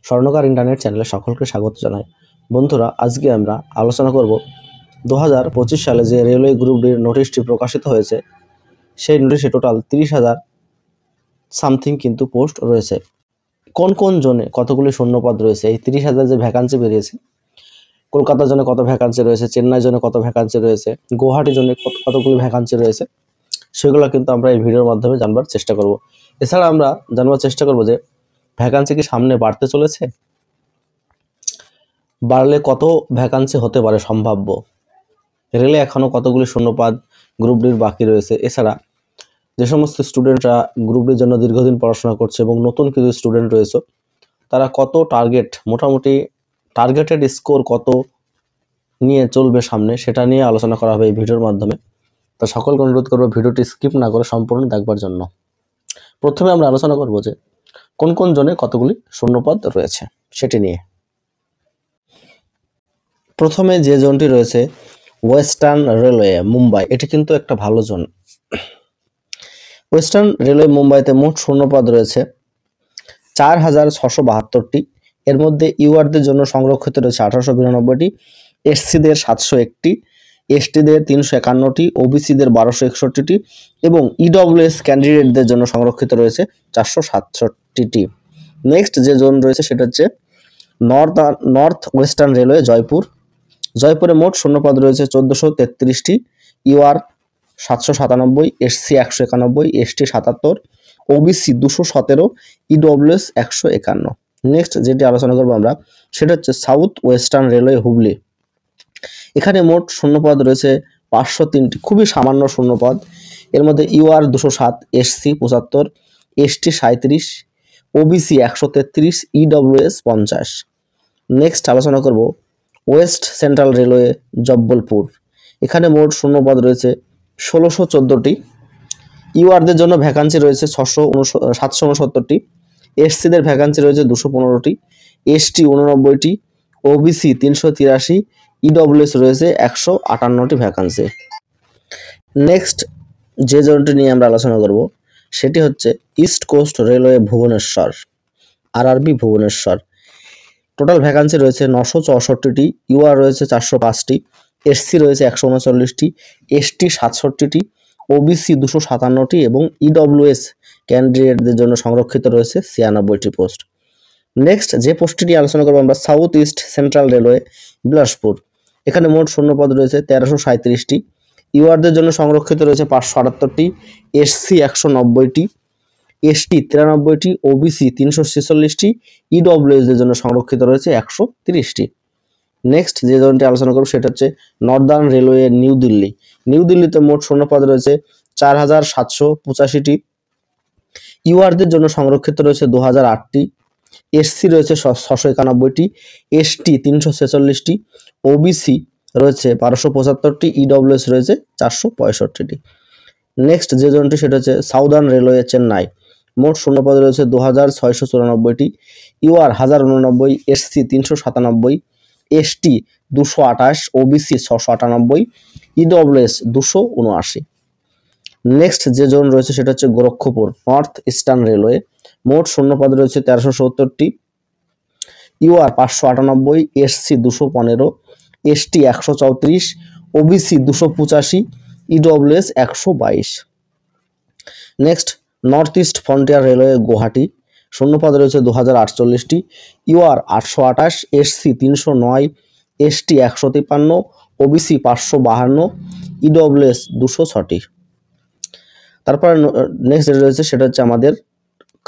স্বর্ণকার ইন্টারনেট চ্যানেলে সকলকে স্বাগত জানাই। বন্ধুরা, আজকে আমরা আলোচনা করব 2025 সালে যে রেলওয়ে গ্রুপ ডির নোটিশটি প্রকাশিত হয়েছে, সেই নোটিশে টোটাল 30,000 সামথিং কিন্তু পোস্ট রয়েছে। কোন কোন জোনে কতগুলি শূন্যপদ রয়েছে, এই 30,000 যে ভ্যাকান্সি বেরিয়েছে, কলকাতার জন্য কত ভ্যাকান্সি রয়েছে, চেন্নাই জন্য কত ভ্যাকান্সি রয়েছে, গুয়াহাটি জন্য কতগুলি ভ্যাকান্সি রয়েছে, সেগুলো কিন্তু আমরা এই ভিডিওর মাধ্যমে জানবার চেষ্টা করব। এছাড়া আমরা জানবার চেষ্টা করব যে ভ্যাকান্সি কি সামনে বাড়তে চলেছে, বাড়লে কত ভ্যাকান্সি হতে পারে সম্ভাব্য, রেলে এখনও কতগুলি শূন্যপদ গ্রুপ ডির বাকি রয়েছে। এছাড়া যে সমস্ত স্টুডেন্টরা গ্রুপ ডির জন্য দীর্ঘদিন পড়াশোনা করছে এবং নতুন কিছু স্টুডেন্ট রয়েছে, তারা কত টার্গেট, মোটামুটি টার্গেটেড স্কোর কত নিয়ে চলবে সামনে, সেটা নিয়ে আলোচনা করা হবে এই ভিডিওর মাধ্যমে। তা সকলকে অনুরোধ করবো ভিডিওটি স্কিপ না করে সম্পূর্ণ দেখবার জন্য। প্রথমে আমরা আলোচনা করব যে কোন কোন জোনে কতগুলি শূন্যপদ রয়েছে সেটি নিয়ে। প্রথমে যে জোনটি রয়েছে ওয়েস্টার্ন রেলওয়ে মুম্বাই, এটি কিন্তু একটা ভালো জোন। ওয়েস্টার্ন রেলওয়ে মুম্বাইতে মোট শূন্যপদ রয়েছে 4,672টি। এর মধ্যে ইউআরদের জন্য সংরক্ষিত রয়েছে 1,892টি, এসসিদের 701টি, এসটিদের 351টি, ওবিসিদের 1,261টি এবং ইডব্লিউএস ক্যান্ডিডেটদের জন্য সংরক্ষিত রয়েছে 467টি। নেক্সট যে জোন রয়েছে সেটা হচ্ছে নর্থ ওয়েস্টার্ন রেলওয়ে জয়পুরে মোট শূন্যপদ রয়েছে 1,433টি, UR 797, SC 191, ST 77, OBC 217, EWS 151। Next যেটি আলোচনা করবো আমরা সেটা হচ্ছে সাউথ ওয়েস্টার্ন রেলওয়ে হুগলি। এখানে মোট শূন্যপদ রয়েছে 503টি, খুবই সামান্য শূন্যপদ। এর মধ্যে UR 207, SC 75, ST 37, OBC 133, EWS 50। Next আলোচনা করব ওয়েস্ট সেন্ট্রাল রেলওয়ে জব্বলপুর। এখানে মোট শূন্যপদ রয়েছে 1,614টি, ইউআরদের জন্য ভ্যাকান্সি রয়েছে 769টি, এসসিদের ভ্যাকান্সি রয়েছে 215টি, এসটি 89টি, ওবিসি 383, ইডব্লিউএস রয়েছে 158টি ভ্যাকান্সি। নেক্সট যে জোনটি নিয়ে আমরা আলোচনা করব সেটি হচ্ছে east coast railway Bhubaneswar, RRB Bhubaneswar. Total vacancy রয়েছে 964টি, ইউআর রয়েছে 405টি, এসসি রয়েছে 139টি, এসটি 67টি, ওবিসি 257টি এবং ইডব্লিউএস ক্যান্ডিডেটদের জন্য সংরক্ষিত রয়েছে 96টি পোস্ট। নেক্সট যে পোস্টটি নিয়ে আলোচনা করবো আমরা south east central railway Bilaspur. এখানে মোট শূন্যপদ রয়েছে 1337টি, ইউআরদের জন্য সংরক্ষিত রয়েছে 578টি, এসসি 190টি, এসটি 93টি, ওবিসি 346টি, ইডব্লিউএসদের জন্য সংরক্ষিত রয়েছে 130টি। নেক্সট যে জোনটি আলোচনা করব সেটা হচ্ছে নর্দার্ন রেলওয়ে নিউ দিল্লিতে মোট শূন্যপদ রয়েছে 4,785টি, ইউআরদের জন্য সংরক্ষিত রয়েছে 2008টি, এসসি রয়েছে 691টি, এসটি 346টি, ওবিসি রয়েছে 1275টি, ইডব্লিউএস রয়েছে 465টি। নেক্সট যে জোনটি সেটা হচ্ছে সাউদার্ন রেলওয়ে চেন্নাই। মোট শূন্যপদ রয়েছে 2,694টি, UR 1089, SC 397, ST 228, OBC 698, EWS 279। Next যে জোন রয়েছে সেটা হচ্ছে গোরক্ষপুর নর্থ ইস্টার্ন রেলওয়ে। মোট শূন্যপদ রয়েছে 1370টি, UR 598, SC 215, ST 134, OBC 285, EWS 122। Next North East Frontier Railway Guwahati, শূন্যপদ রয়েছে 2,048টি, UR 828, SC 309, ST 153, OBC 552, EWS 206টি। তারপরে নেক্সট যে রয়েছে সেটা হচ্ছে আমাদের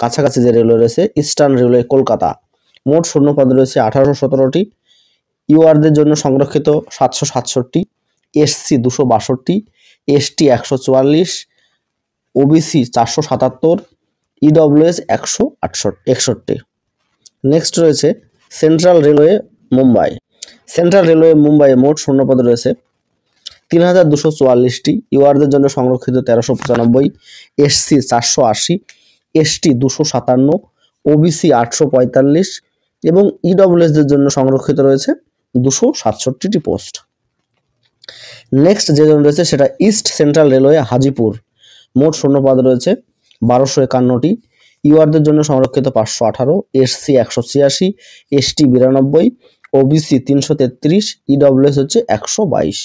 কাছাকাছি যে রেলওয়ে রয়েছে ইস্টার্ন রেলওয়ে কলকাতা। মোট শূন্যপদ রয়েছে 1,817টি, ইউআরদের জন্য সংরক্ষিত 767টি, SC 262, ST 144, OBC 477, EWS 161। Next রয়েছে সেন্ট্রাল রেলওয়ে মুম্বাই মোট শূন্যপদ রয়েছে 3,244টি, ইউআরদের জন্য সংরক্ষিত 1,395, এসসি 480, এসটি 257, ওবিসি 845 এবং ইডব্লিউএসদের জন্য সংরক্ষিত রয়েছে 267টি পোস্ট। নেক্সট যে জোন রয়েছে সেটা ইস্ট সেন্ট্রাল রেলওয়ে হাজিপুর। মোট শূন্যপদ রয়েছে 1,251টি, ইউআরদের জন্য সংরক্ষিত 518, এসসি 186, এসটি 92, ওবিসি 333, ইডব্লিউএস হচ্ছে 122।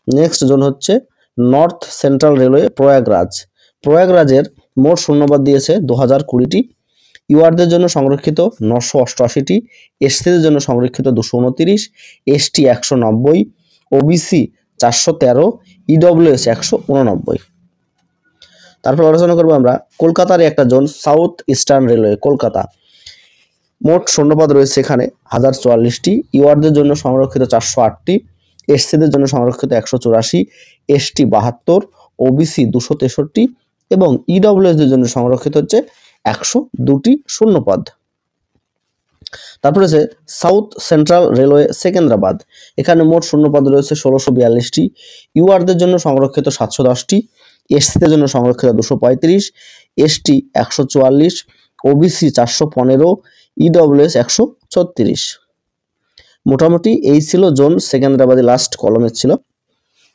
নেক্সট জোন হচ্ছে নর্থ সেন্ট্রাল রেলওয়ে প্রয়াগরাজের মোট শূন্যপদ দিয়েছে 2020টি, ইউআরদের জন্য সংরক্ষিত 988টি, এসসিদের জন্য সংরক্ষিত 229, এসটি 190, ওবিসি 413, ইডব্লিউএস 189। তারপর আলোচনা করবো আমরা কলকাতার একটা zone south eastern railway Kolkata, মোট শূন্যপদ রয়েছে এখানে 1044টি, ইউআরদের জন্য সংরক্ষিত 408টি, এসসিদের জন্য সংরক্ষিত 184, এসটি 72, ওবিসি 263 এবং ইডব্লিউএসদের জন্য সংরক্ষিত হচ্ছে 102টি শূন্যপদ। তারপরে আছে সাউথ সেন্ট্রাল রেলওয়ে সেকেন্দ্রাবাদ, এখানে মোট শূন্যপদ রয়েছে 1642টি, ইউআরদের জন্য সংরক্ষিত 710টি, এসসিদের জন্য সংরক্ষিত 235, এসটি 144, ওবিসি 415, ইডব্লিউএস 136। মোটামুটি এই ছিল জোন সেকেন্দ্রাবাদে লাস্ট কলমের ছিল।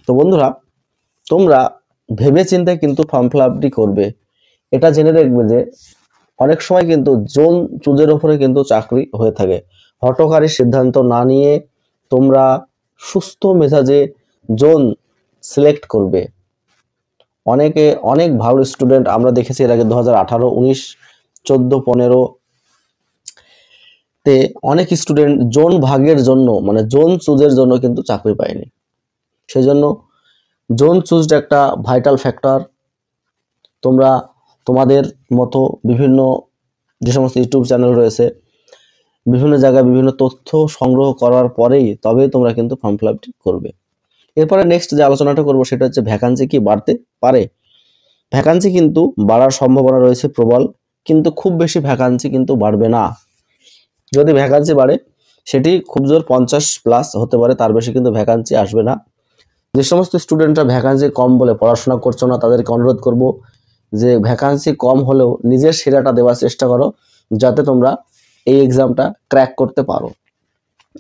তো বন্ধুরা, তোমরা ভেবে চিন্তে কিন্তু ফর্ম ফিল আপটি করবে। এটা জেনে দেখবে যে অনেক সময় কিন্তু জোন চুজের ওপরে কিন্তু চাকরি হয়ে থাকে। হঠকারী সিদ্ধান্ত না নিয়ে তোমরা সুস্থ মেজাজে জোন সিলেক্ট করবে। অনেক ভালো স্টুডেন্ট আমরা দেখেছি এর আগে 2018, 19, 14, 15 তে অনেক স্টুডেন্ট জোন ভাগের জন্য মানে জোন চুজের জন্য কিন্তু চাকরি পায়নি। সেই জন্য জোন চুজটা একটা ভাইটাল ফ্যাক্টর। তোমরা তোমাদের মতো বিভিন্ন যে সমস্ত ইউটিউব চ্যানেল রয়েছে, বিভিন্ন জায়গায় বিভিন্ন তথ্য সংগ্রহ করার পরেই তবেই তোমরা কিন্তু ফর্ম ফিল আপটি করবে। এরপরে নেক্সট যে আলোচনাটা করবো সেটা হচ্ছে ভ্যাকান্সি কি বাড়তে পারে। ভ্যাকান্সি কিন্তু বাড়ার সম্ভাবনা রয়েছে প্রবল, কিন্তু খুব বেশি ভ্যাকান্সি কিন্তু বাড়বে না। যদি ভ্যাকান্সি বাড়ে সেটি খুব জোর 50+ হতে পারে, তার বেশি কিন্তু ভ্যাকান্সি আসবে না। যে সমস্ত স্টুডেন্টরা ভ্যাকান্সি কম বলে পড়াশোনা করছো না তাদেরকে অনুরোধ করব যে ভ্যাকান্সি কম হলেও নিজের সেরাটা দেওয়ার চেষ্টা করো, যাতে তোমরা এই এক্সামটা ক্র্যাক করতে পারো।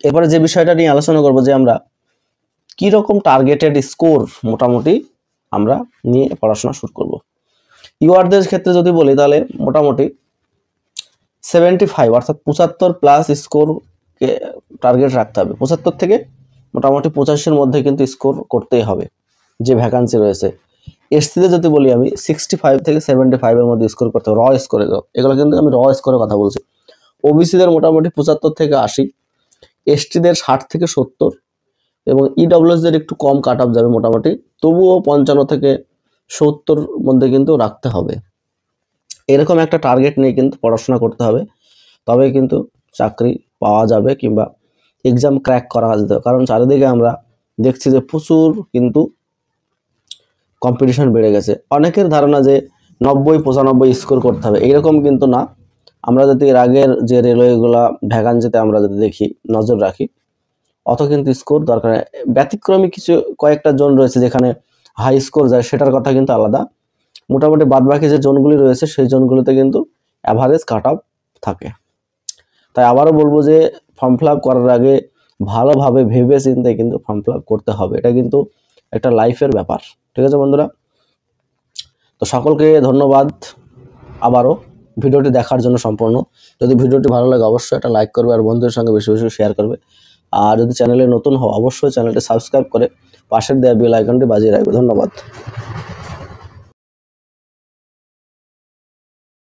এরপরে যে বিষয়টা নিয়ে আলোচনা করব যে আমরা কি রকম টার্গেটেড স্কোর মোটামুটি আমরা নিয়ে পড়াশোনা শুরু করব। ইউআরদের ক্ষেত্রে যদি বলি তাহলে মোটামুটি 75 অর্থাৎ 75+ স্কোরকে টার্গেট রাখতে হবে। 75 থেকে মোটামুটি 85-এর মধ্যে কিন্তু স্কোর করতেই হবে যে ভ্যাকান্সি রয়েছে। এসসিতে যদি বলি আমি 65 থেকে 75-এর মধ্যে স্কোর করতে হবে, র স্কোরে। এগুলো কিন্তু আমি র স্কোরের কথা বলছি। ওবিসিদের মোটামুটি 75 থেকে 80, এসটিদের 60 থেকে 70 এবং ইডব্লিউএসদের একটু কম কাট অফ যাবে মোটামুটি, তবুও 55 থেকে 70 মধ্যে কিন্তু রাখতে হবে। এরকম একটা টার্গেট নিয়ে কিন্তু পড়াশোনা করতে হবে, তবে কিন্তু চাকরি পাওয়া যাবে কিংবা এক্সাম ক্র্যাক করা যেতে হবে। কারণ চারিদিকে আমরা দেখছি যে প্রচুর কিন্তু কম্পিটিশন বেড়ে গেছে। অনেকের ধারণা যে 90-95 স্কোর করতে হবে, এইরকম কিন্তু না। আমরা যদি এর আগের যে রেলওয়েগুলা ভ্যাকান্সিতে আমরা যদি দেখি, নজর রাখি, অত কিন্তু স্কোর দরকার। ব্যতিক্রমী কিছু কয়েকটা জোন রয়েছে যেখানে হাই স্কোর যায়, সেটার কথা কিন্তু আলাদা। মোটামুটি বাদবাকি যে জোনগুলি রয়েছে সেই জোনগুলিতে কিন্তু অ্যাভারেজ কাট অফ থাকে। তাই আবারও বলবো যে ফর্ম ফিল আপ করার আগে ভালোভাবে ভেবে চিন্তে কিন্তু ফর্ম ফিল আপ করতে হবে। এটা কিন্তু একটা লাইফের ব্যাপার। ঠিক আছে বন্ধুরা, তো সকলকে ধন্যবাদ আবারও ভিডিওটি দেখার জন্য সম্পূর্ণ। যদি ভিডিওটি ভালো লাগে অবশ্যই একটা লাইক করবে আর বন্ধুদের সঙ্গে বেশি বেশি শেয়ার করবে। আর যদি চ্যানেলে নতুন হও অবশ্যই চ্যানেলটি সাবস্ক্রাইব করে পাশের দেওয়া বেল আইকনটি বাজিয়ে রাখবে। ধন্যবাদ।